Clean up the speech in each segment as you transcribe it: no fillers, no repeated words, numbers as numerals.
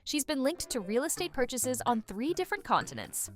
She's been linked to real estate purchases on 3 different continents.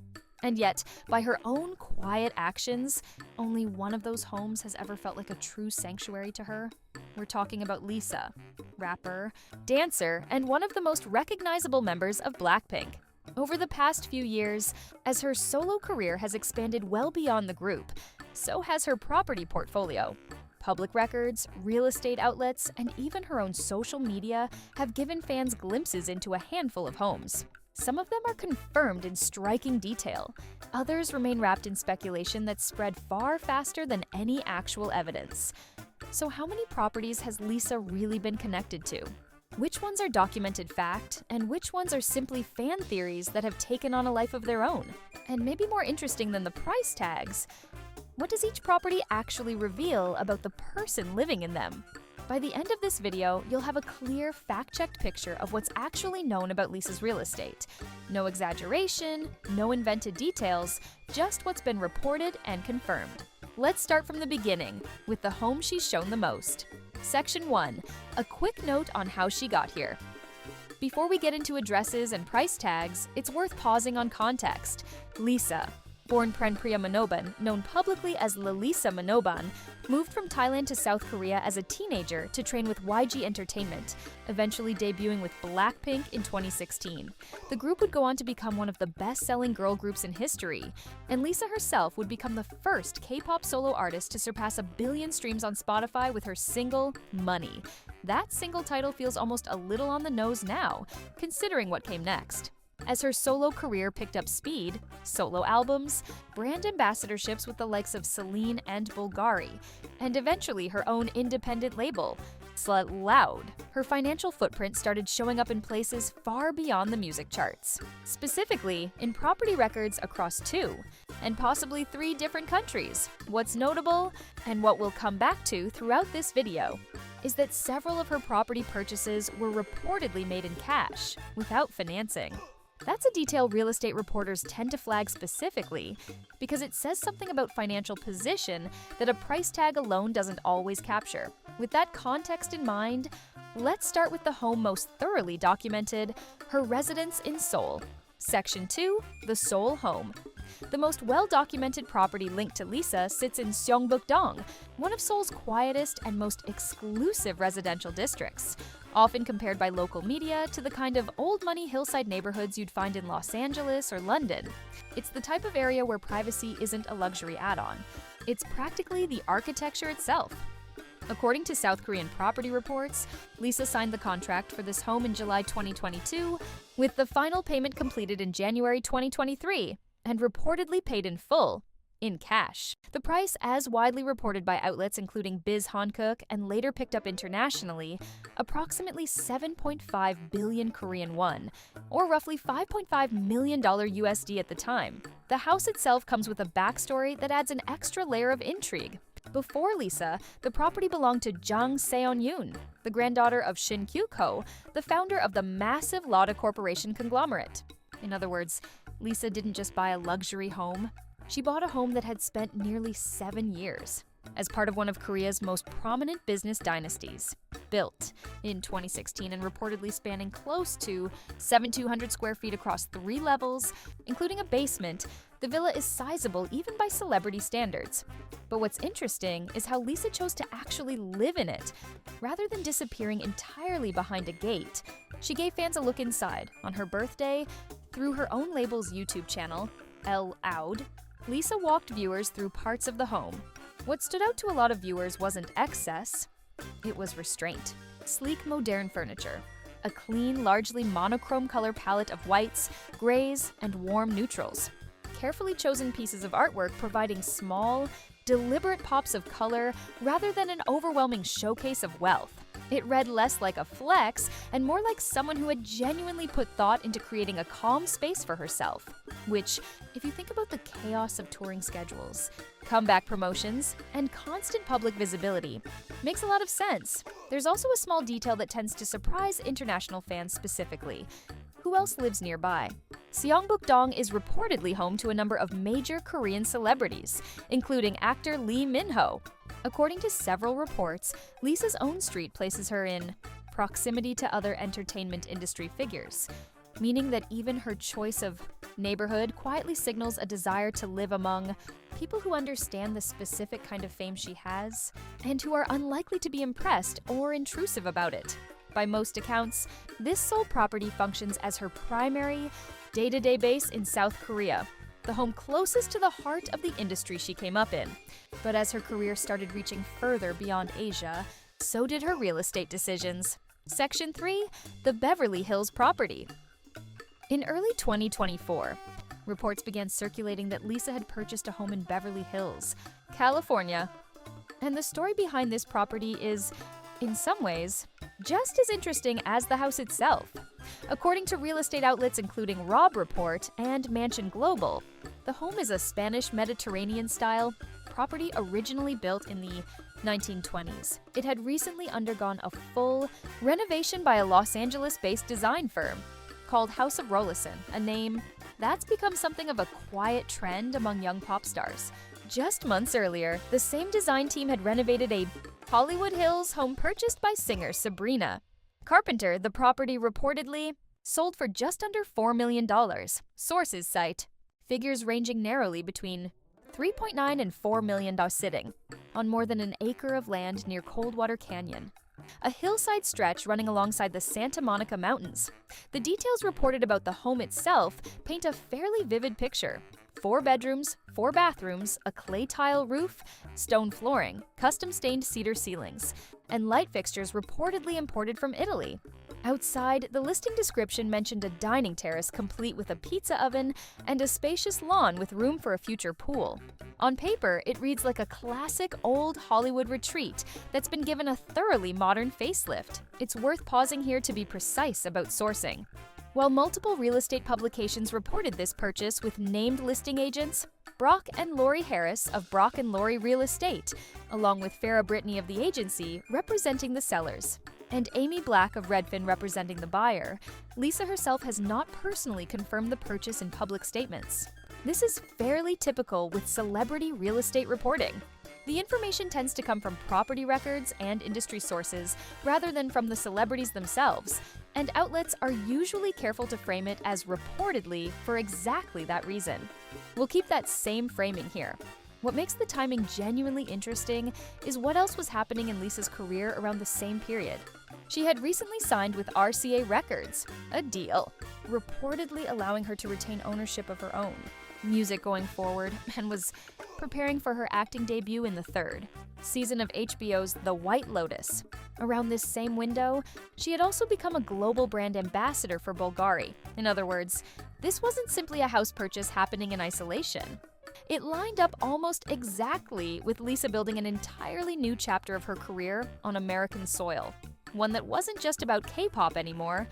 And yet, by her own quiet actions, only one of those homes has ever felt like a true sanctuary to her. We're talking about Lisa, rapper, dancer, and one of the most recognizable members of Blackpink. Over the past few years, as her solo career has expanded well beyond the group, so has her property portfolio. Public records, real estate outlets, and even her own social media have given fans glimpses into a handful of homes. Some of them are confirmed in striking detail. Others remain wrapped in speculation that's spread far faster than any actual evidence. So how many properties has Lisa really been connected to? Which ones are documented fact, and which ones are simply fan theories that have taken on a life of their own? And maybe more interesting than the price tags, what does each property actually reveal about the person living in them? By the end of this video, you'll have a clear, fact-checked picture of what's actually known about Lisa's real estate. No exaggeration, no invented details, just what's been reported and confirmed. Let's start from the beginning, with the home she's shown the most. Section 1. A quick note on how she got here. Before we get into addresses and price tags, it's worth pausing on context. Lisa, born Priya Manoban, known publicly as Lalisa Manoban, moved from Thailand to South Korea as a teenager to train with YG Entertainment, eventually debuting with Blackpink in 2016. The group would go on to become one of the best-selling girl groups in history, and Lisa herself would become the first K-pop solo artist to surpass 1 billion streams on Spotify with her single, Money. That single title feels almost a little on the nose now, considering what came next. As her solo career picked up speed, solo albums, brand ambassadorships with the likes of Celine and Bulgari, and eventually her own independent label, Slut Loud, her financial footprint started showing up in places far beyond the music charts. Specifically, in property records across 2, and possibly 3 different countries. What's notable, and what we'll come back to throughout this video, is that several of her property purchases were reportedly made in cash, without financing. That's a detail real estate reporters tend to flag specifically because it says something about financial position that a price tag alone doesn't always capture. With that context in mind, let's start with the home most thoroughly documented, her residence in Seoul. Section 2. The Seoul Home. The most well-documented property linked to Lisa sits in Seongbuk-dong, one of Seoul's quietest and most exclusive residential districts, often compared by local media to the kind of old-money hillside neighborhoods you'd find in Los Angeles or London. It's the type of area where privacy isn't a luxury add-on. It's practically the architecture itself. According to South Korean property reports, Lisa signed the contract for this home in July 2022, with the final payment completed in January 2023, and reportedly paid in full, in cash. The price, as widely reported by outlets including Biz Hankook and later picked up internationally, approximately 7.5 billion Korean won, or roughly $5.5 million USD at the time. The house itself comes with a backstory that adds an extra layer of intrigue. Before Lisa, the property belonged to Jang Seon-yoon, the granddaughter of Shin Kyu-ko, the founder of the massive Lada Corporation conglomerate. In other words, Lisa didn't just buy a luxury home, she bought a home that had spent nearly 7 years as part of one of Korea's most prominent business dynasties. Built in 2016 and reportedly spanning close to 7,200 square feet across 3 levels, including a basement, the villa is sizable even by celebrity standards. But what's interesting is how Lisa chose to actually live in it. Rather than disappearing entirely behind a gate, she gave fans a look inside on her birthday through her own label's YouTube channel, El Aud. Lisa walked viewers through parts of the home. What stood out to a lot of viewers wasn't excess, it was restraint. Sleek, modern furniture. A clean, largely monochrome color palette of whites, grays, and warm neutrals. Carefully chosen pieces of artwork providing small, deliberate pops of color rather than an overwhelming showcase of wealth. It read less like a flex and more like someone who had genuinely put thought into creating a calm space for herself. Which, if you think about the chaos of touring schedules, comeback promotions, and constant public visibility, makes a lot of sense. There's also a small detail that tends to surprise international fans specifically. Who else lives nearby? Seongbuk-dong is reportedly home to a number of major Korean celebrities, including actor Lee Min-ho. According to several reports, Lisa's own street places her in proximity to other entertainment industry figures. meaning that even her choice of neighborhood quietly signals a desire to live among people who understand the specific kind of fame she has and who are unlikely to be impressed or intrusive about it. By most accounts, this Seoul property functions as her primary, day-to-day base in South Korea, the home closest to the heart of the industry she came up in. But as her career started reaching further beyond Asia, so did her real estate decisions. Section 3. The Beverly Hills property. In early 2024, reports began circulating that Lisa had purchased a home in Beverly Hills, California. And the story behind this property is, in some ways, just as interesting as the house itself. According to real estate outlets including Robb Report and Mansion Global, the home is a Spanish Mediterranean-style property originally built in the 1920s. It had recently undergone a full renovation by a Los Angeles-based design firm called House of Rollison, a name that's become something of a quiet trend among young pop stars. Just months earlier, the same design team had renovated a Hollywood Hills home purchased by singer Sabrina Carpenter. The property reportedly sold for just under $4 million. Sources cite figures ranging narrowly between $3.9 and $4 million, sitting on more than an acre of land near Coldwater Canyon, a hillside stretch running alongside the Santa Monica Mountains. The details reported about the home itself paint a fairly vivid picture. 4 bedrooms, 4 bathrooms, a clay tile roof, stone flooring, custom-stained cedar ceilings, and light fixtures reportedly imported from Italy. Outside, the listing description mentioned a dining terrace complete with a pizza oven and a spacious lawn with room for a future pool. On paper, it reads like a classic old Hollywood retreat that's been given a thoroughly modern facelift. It's worth pausing here to be precise about sourcing. While multiple real estate publications reported this purchase with named listing agents, Brock and Lori Harris of Brock and Lori Real Estate, along with Farrah Brittany of the agency representing the sellers, and Amy Black of Redfin representing the buyer, Lisa herself has not personally confirmed the purchase in public statements. This is fairly typical with celebrity real estate reporting. The information tends to come from property records and industry sources rather than from the celebrities themselves, and outlets are usually careful to frame it as reportedly for exactly that reason. We'll keep that same framing here. What makes the timing genuinely interesting is what else was happening in Lisa's career around the same period. She had recently signed with RCA Records, a deal reportedly allowing her to retain ownership of her own music going forward, and was preparing for her acting debut in the 3rd season of HBO's The White Lotus. Around this same window, she had also become a global brand ambassador for Bulgari. In other words, this wasn't simply a house purchase happening in isolation. It lined up almost exactly with Lisa building an entirely new chapter of her career on American soil. One that wasn't just about K-pop anymore,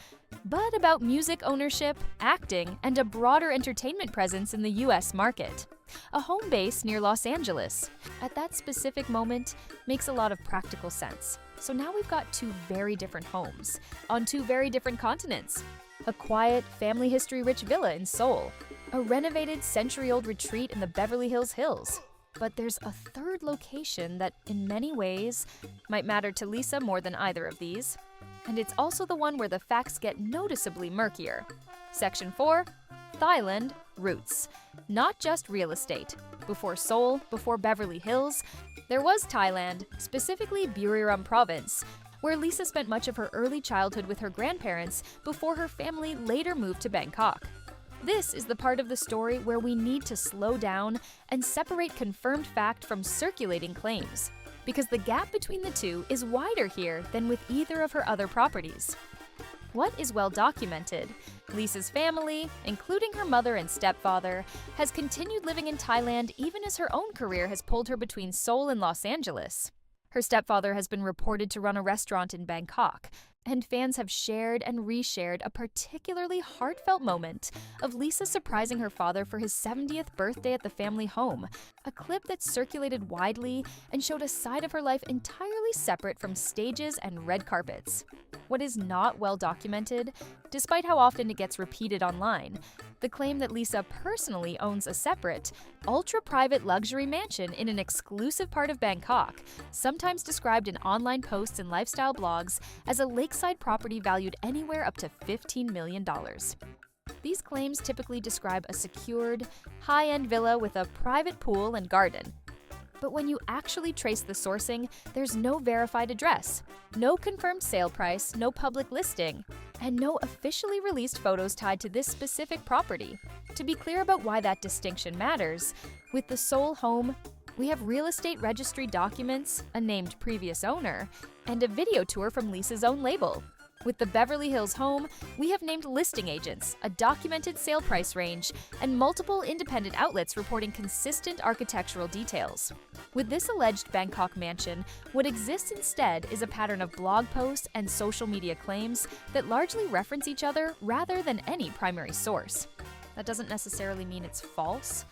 but about music ownership, acting, and a broader entertainment presence in the US market. A home base near Los Angeles, at that specific moment, makes a lot of practical sense. So now we've got 2 very different homes, on 2 very different continents. A quiet, family history-rich villa in Seoul, a renovated century-old retreat in the Beverly Hills. But there's a 3rd location that, in many ways, might matter to Lisa more than either of these. And it's also the one where the facts get noticeably murkier. Section 4. Thailand Roots. Not just real estate. Before Seoul, before Beverly Hills, there was Thailand, specifically Buriram Province, where Lisa spent much of her early childhood with her grandparents before her family later moved to Bangkok. This is the part of the story where we need to slow down and separate confirmed fact from circulating claims, because the gap between the 2 is wider here than with either of her other properties. What is well documented? Lisa's family, including her mother and stepfather, has continued living in Thailand even as her own career has pulled her between Seoul and Los Angeles. Her stepfather has been reported to run a restaurant in Bangkok, and fans have shared and reshared a particularly heartfelt moment of Lisa surprising her father for his 70th birthday at the family home, a clip that circulated widely and showed a side of her life entirely separate from stages and red carpets. What is not well documented, despite how often it gets repeated online, the claim that Lisa personally owns a separate, ultra-private luxury mansion in an exclusive part of Bangkok, sometimes described in online posts and lifestyle blogs as a lakeside lakeside property valued anywhere up to $15 million. These claims typically describe a secured, high-end villa with a private pool and garden. But when you actually trace the sourcing, there's no verified address, no confirmed sale price, no public listing, and no officially released photos tied to this specific property. To be clear about why that distinction matters, with the Seoul home, we have real estate registry documents, a named previous owner, and a video tour from Lisa's own label. With the Beverly Hills home, we have named listing agents, a documented sale price range, and multiple independent outlets reporting consistent architectural details. With this alleged Bangkok mansion, what exists instead is a pattern of blog posts and social media claims that largely reference each other rather than any primary source. That doesn't necessarily mean it's false,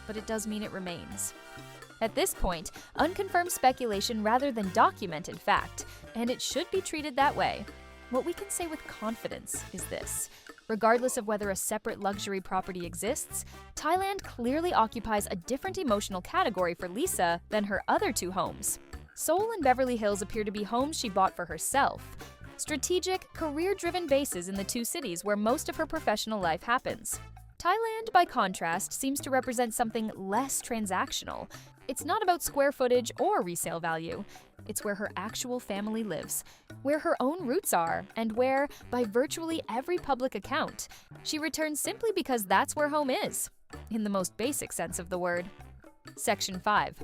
but it does mean it remains. At this point, unconfirmed speculation rather than documented fact, and it should be treated that way. What we can say with confidence is this: regardless of whether a separate luxury property exists, Thailand clearly occupies a different emotional category for Lisa than her other two homes. Seoul and Beverly Hills appear to be homes she bought for herself, strategic, career-driven bases in the two cities where most of her professional life happens. Thailand, by contrast, seems to represent something less transactional. It's not about square footage or resale value. It's where her actual family lives, where her own roots are, and where, by virtually every public account, she returns simply because that's where home is, in the most basic sense of the word. Section 5.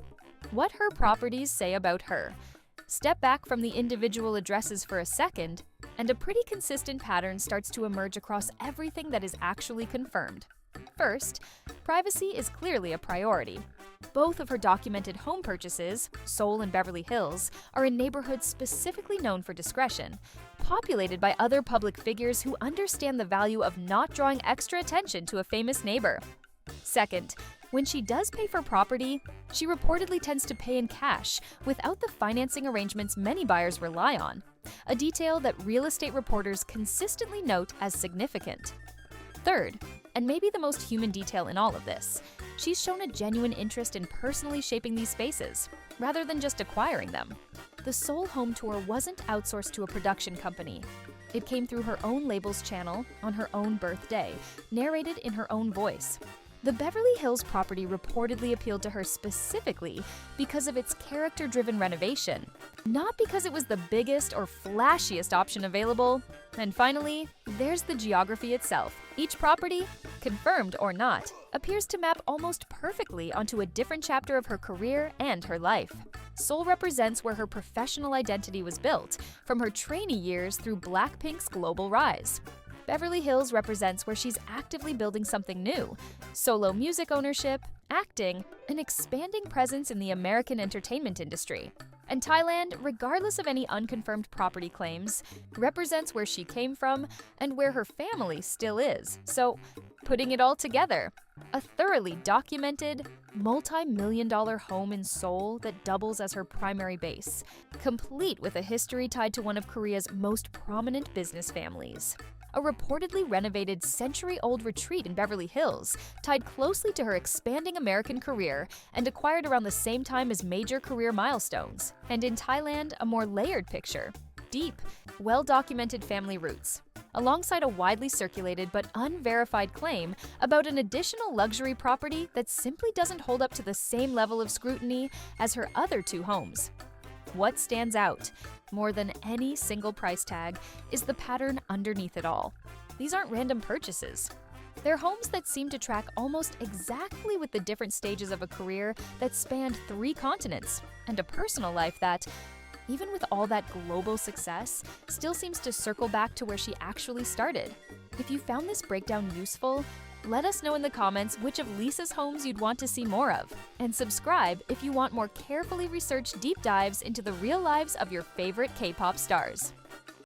What her properties say about her. Step back from the individual addresses for a second, and a pretty consistent pattern starts to emerge across everything that is actually confirmed. First, privacy is clearly a priority. Both of her documented home purchases, Seoul and Beverly Hills, are in neighborhoods specifically known for discretion, populated by other public figures who understand the value of not drawing extra attention to a famous neighbor. Second, when she does pay for property, she reportedly tends to pay in cash without the financing arrangements many buyers rely on, a detail that real estate reporters consistently note as significant. Third, and maybe the most human detail in all of this, she's shown a genuine interest in personally shaping these spaces, rather than just acquiring them. The Seoul home tour wasn't outsourced to a production company. It came through her own label's channel, on her own birthday, narrated in her own voice. The Beverly Hills property reportedly appealed to her specifically because of its character-driven renovation, not because it was the biggest or flashiest option available. And finally, there's the geography itself. Each property, confirmed or not, appears to map almost perfectly onto a different chapter of her career and her life. Seoul represents where her professional identity was built, from her trainee years through Blackpink's global rise. Beverly Hills represents where she's actively building something new: solo music ownership, acting, an expanding presence in the American entertainment industry. And Thailand, regardless of any unconfirmed property claims, represents where she came from and where her family still is. So, putting it all together, a thoroughly documented, multi-million-dollar home in Seoul that doubles as her primary base, complete with a history tied to one of Korea's most prominent business families. A reportedly renovated century-old retreat in Beverly Hills, tied closely to her expanding American career and acquired around the same time as major career milestones. And in Thailand, a more layered picture: deep, well-documented family roots, alongside a widely circulated but unverified claim about an additional luxury property that simply doesn't hold up to the same level of scrutiny as her other two homes. What stands out, more than any single price tag, is the pattern underneath it all. These aren't random purchases. They're homes that seem to track almost exactly with the different stages of a career that spanned 3 continents, and a personal life that, even with all that global success, still seems to circle back to where she actually started. If you found this breakdown useful, let us know in the comments which of Lisa's homes you'd want to see more of. And subscribe if you want more carefully researched deep dives into the real lives of your favorite K-pop stars.